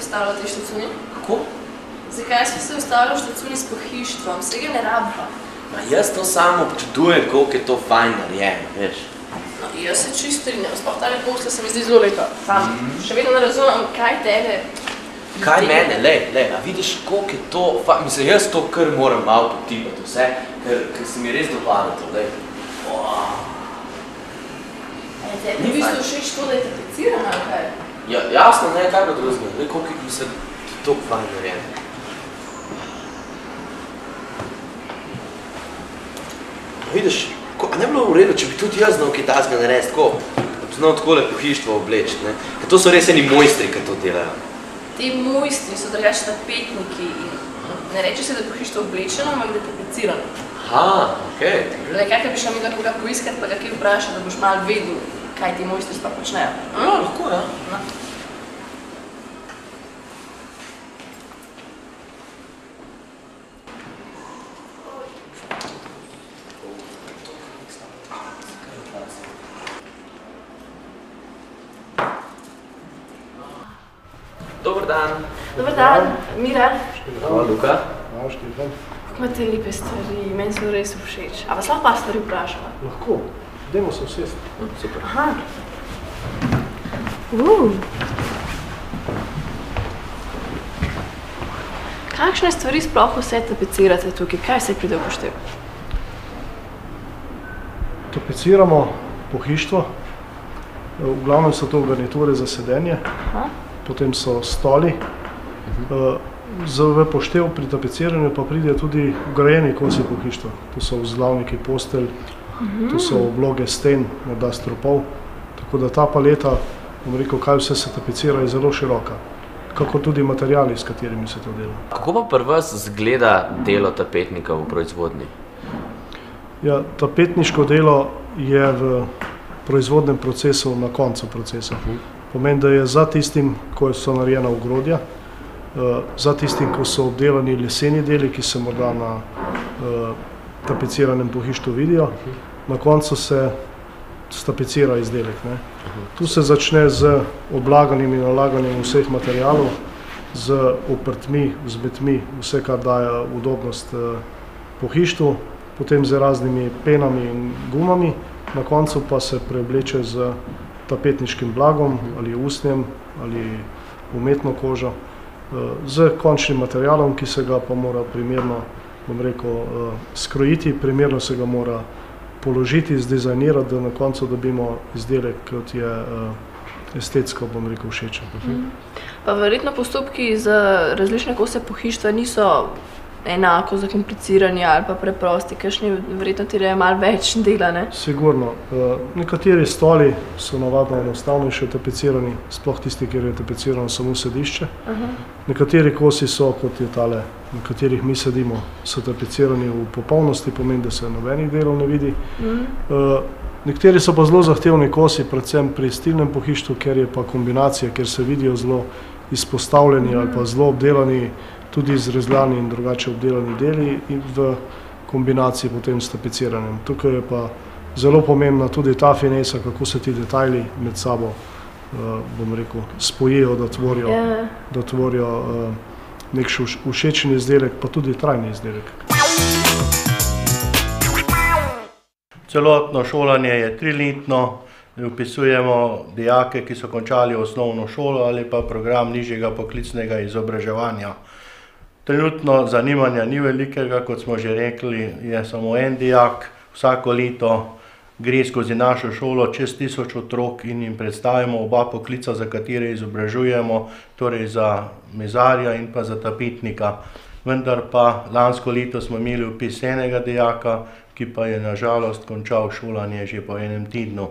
ustavljali te štacuni? Kako? Zakaj smo se ustavljali v štacuni s pohištvom? Vsega ne rabimo. Jaz to samo občudujem, koliko je to fajn narejeno, veš. No, jaz se čisto strinjam, sploh tale posla se mi zdi zelo lepa. Sam še vedno ne razumem, kaj tebe... Kaj mene, lej, a vidiš, koliko je to fajn, mislim, jaz to kar moram malo potipati vse, ker se mi res dopada to, lej. Tebi v bistvu všeč to, da je tapecirano, ali kaj? Ja, jasno, ne, kaj pa drugega, lej, koliko je mislim, to fajn narejeno. Vidiš, a ne bi bilo v redu, če bi tudi jaz znal kaj takega narediti, tako, da bi znal takole pohištvo obleči, ne? Ker to so res eni mojstri, ki to delajo. Te mojstri so drugače tapetniki in ne reče se, da je pohištvo oblečeno, ampak da je tapecirano. Aha, okej. Kaj bi šla mi koga poiskati, pa ga kaj vprašati, da boš malo vedel, kaj ti mojstri sploh počnejo. Ja, lahko, ja. Dobar dan. Dobar dan, Mira. Hvala, Luka. Hvala, Štefan. Kako imate lepe stvari, meni so res všeč. A vas lahko par stvari vprašava? Lahko. Dajmo se usesti. Super. Aha. Kakšne stvari sploh vse tapecirate tukaj? Kaj vse pride v poštev? Tapeciramo pohištvo. V glavnem so to garniture za sedenje. Potem so stoli. V poštev pri tapeciranju pa pride tudi vgrajeni kosi pohištva. To so vzglavniki postelj, to so obloge sten, morda stropov. Tako da ta paleta, bom rekel, kaj vse se tapecira, je zelo široka. Kako tudi materiali, s katerimi se to dela. Kako pa pri vas izgleda delo tapetnika v proizvodnji? Ja, tapetniško delo je v proizvodnem procesu na koncu procesa. Pomeni, da je za tistim, ko so narejena ogrodja, za tistim, ko so obdelani leseni deli, ki se morda na tapeciranem pohištvu vidijo, na koncu se stapecira izdelek. Tu se začne z oblaganjem in nalaganjem vseh materialov, z oprtmi, vzmetmi, vse, kar daje udobnost pohištvu, potem z raznimi penami in gumami, na koncu pa se preobleče z tapetniškim blagom, ali usnjem, ali umetno kožo, z končnim materialom, ki se ga pa mora primerno, bom rekel, skrojiti, primerno se ga mora položiti, zdizajnirati, da na koncu dobimo izdelek, kot je estetsko, bom rekel, všečen. Pa verjetno postopki za različne kose pohištva niso enako zakomplicirani ali pa preprosti, kakšni verjetno terjajo malo več dela, ne? Sigurno. Nekateri stoli so navadno enostavnejše tapecirani, sploh tisti, kjer je tapecirano samo sedišče. Nekateri kosi so, kot je tale, na katerih mi sedimo, so tapecirani v popolnosti, pomeni, da se nobenih delov ne vidi. Nekateri so pa zelo zahtevni kosi, predvsem pri stilnem pohištvu, ker je pa kombinacija, ker se vidijo zelo izpostavljeni ali pa zelo obdelani, tudi izrezljani in drugače obdelani deli in v kombinaciji potem s tapeciranjem. Tukaj je pa zelo pomembna tudi ta finesa, kako se ti detajli med sabo, bom rekel, spojijo, da tvorijo nek všečen izdelek, pa tudi trajni izdelek. Celotno šolanje je 3-letno, vpisujemo dijake, ki so končali osnovno šolo ali pa program nižjega poklicnega izobraževanja. Trenutno zanimanja ni velikega, kot smo že rekli, je samo en dijak, vsako leto gre skozi našo šolo čez 1000 otrok in jim predstavimo oba poklica, za katere izobražujemo, torej za mizarja in pa za tapetnika. Vendar pa lansko leto smo imeli vpis enega dijaka, ki pa je na žalost končal šolanje že po enem tednu.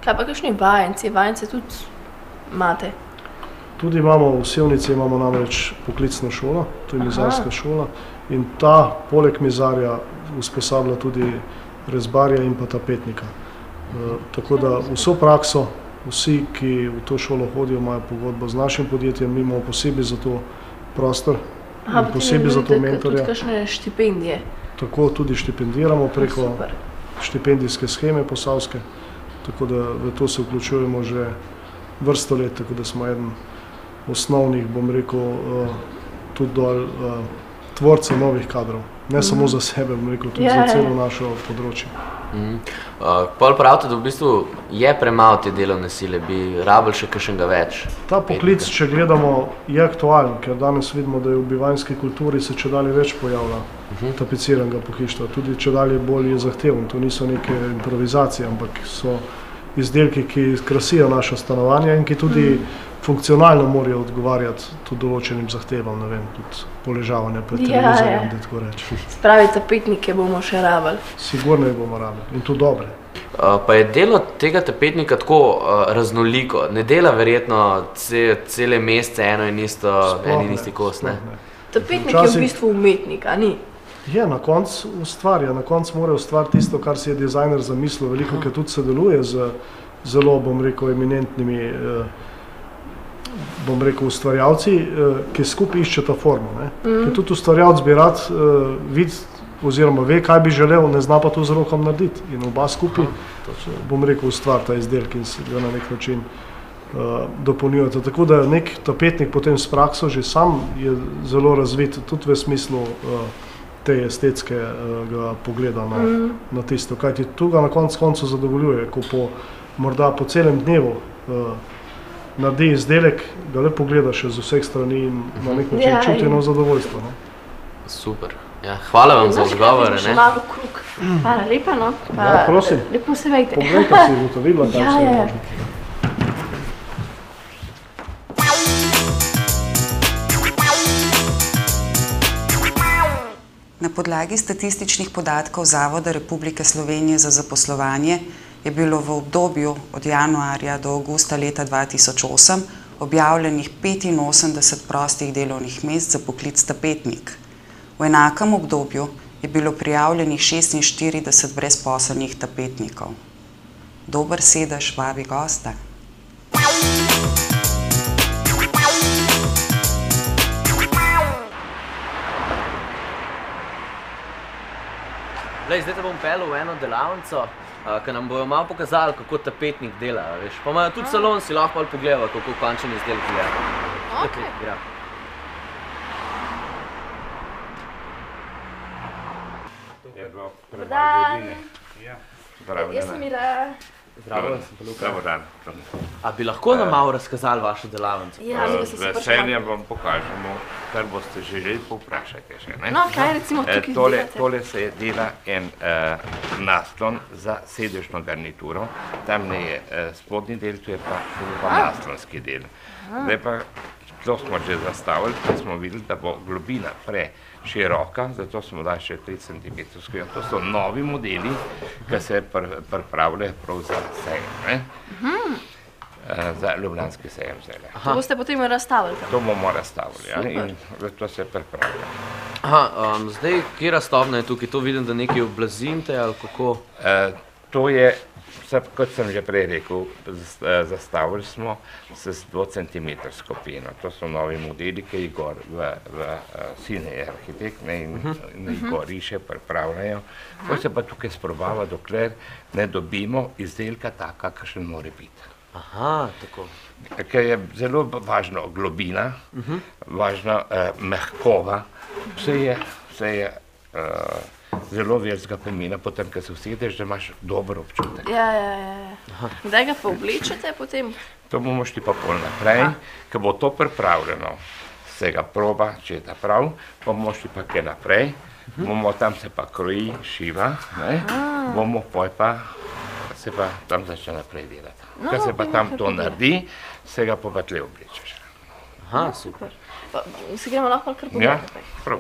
Kaj pa kakšni vajenci? Vajence tudi imate? Tudi imamo, v Sevnici imamo namreč poklicno šolo, to je mizarska šola, in ta poleg mizarja usposablja tudi rezbarja in pa tapetnika. Tako da vso prakso, vsi, ki v to šolo hodijo, imajo pogodbo z našim podjetjem, mi imamo posebej za to prostor in posebej za to mentorja. Tudi kakšne štipendije? Tako tudi štipendiramo preko štipendijske sheme posavske. tako da v to se vključujemo že vrsto let, tako da smo eden osnovnih, bom rekel, tudi dol tvorcev novih kadrov. Ne samo za sebe, bom rekel, tudi za celo našo področje. Pol pravite, da v bistvu je premalo te delovne sile, bi rabili še kakšnega več? Ta poklic, če gledamo, je aktualen, ker danes vidimo, da je v bivanjski kulturi se čedalje več pojavlja tapiciranega pohištva. Tudi čedalje bolj je zahteven. To niso neke improvizacije, ampak so izdelki, ki krasijo naša stanovanja in ki tudi funkcionalno morajo odgovarjati tudi določenim zahtevam, ne vem, tudi poležavanje pred televizorjem, da tako rečem. Spravi tapetnike bomo še rabili. Sigurno jih bomo rabili in tudi dobre. Pa je delo tega tapetnika tako raznoliko, ne dela verjetno cele mesece eno in isti kos, ne? Tapetnik je v bistvu umetnik, a ni? Je, na koncu ustvarja, na koncu mora ustvariti tisto, kar si je dizajner zamislil, veliko, ki tudi sodeluje z zelo, bom rekel, eminentnimi ustvarjalci, ki skupaj iščeta formo, ne. Ker tudi ustvarjalec bi rad vidi oziroma ve, kaj bi želel, ne zna pa to z rokom narediti. In oba skupaj, bom rekel, ustvarita izdelek in se ga na nek način dopolnjujeta. Tako da nek tapetnik potem s prakso že sam je zelo razvit, tudi v smislu te estetskega pogleda na tisto. Kajti tu ga na koncu zadovoljuje, ko morda po celem dnevu naredi izdelek, ga le pogleda še z vseh strani in na nek način čuti eno zadovoljstvo. Super. Hvala vam za odgovore. Še malo krug. Hvala lepa, no. Ja, prosim. Lepo se vejte. Poglejte si, bo to videla, kaj se je možno. Na podlagi statističnih podatkov Zavoda Republike Slovenije za zaposlovanje je bilo v obdobju od januarja do avgusta leta 2008 objavljenih 85 prostih delovnih mest za poklic tapetnik. V enakem obdobju je bilo prijavljenih 46 brezposelnih tapetnikov. Dober sedež vabi gosta. Zdaj te bom pelil v eno delavnico, ki nam bojo malo pokazali, kako tapetnik dela, veš. Pa imajo tudi salon, si lahko pogledava, kako končen izdelek gleda. Okej. Dobar dan. Jaz sem Mira. Zdravo, sem pa Luka. Dobar dan. A bi lahko nam malo razkazali vašo delavnico? Ja, mi se Z veseljem vam pokažemo, kar boste želeli, povprašajte še. No, kaj recimo tukaj delate? Tole se dela en naslon za sedežno garnituro. Tamle je spodnji del, tu je pa naslonski del. Zdaj pa, to smo že zastavili, pa smo videli, da bo globina preširoka, zato smo dali še 3 cm. To so novi modeli, ki se pripravljajo prav za sejem, za ljubljanski sejem zdaj. To boste potem razstavili? To bomo razstavili, ja, in to se pripravlja. Zdaj, katera stopnja je tukaj? To vidim, da nekaj oblazimte ali kako? To je, kot sem že prej rekel, zastavili smo se z 2-centimetrsko peno. To so novi modeli, ki jih gor sine je arhitekt in jih gor riše, pripravljajo. To se pa tukaj sprobava, dokler ne dobimo izdelka taka, kakšen mora biti. Aha, tako. Ker je zelo važna globina, važna mehkova, vse je zelo velikega pomena, potem, ko se usedeš, da imaš dober občutek. Ja. Kdaj ga pa oblečete potem? To bomo šli pa pol naprej, ko bo to pripravljeno, se ga proba, če je ta prav, pa bomo šli pa kaj naprej, bomo tam se pa kroji, šiva, bomo poj pa se pa tam začne naprej delati. Ko se pa tam to naredi, se ga pa tle oblečeš. Aha, super. Si gremo lahko kar pogledati? Ja, prav.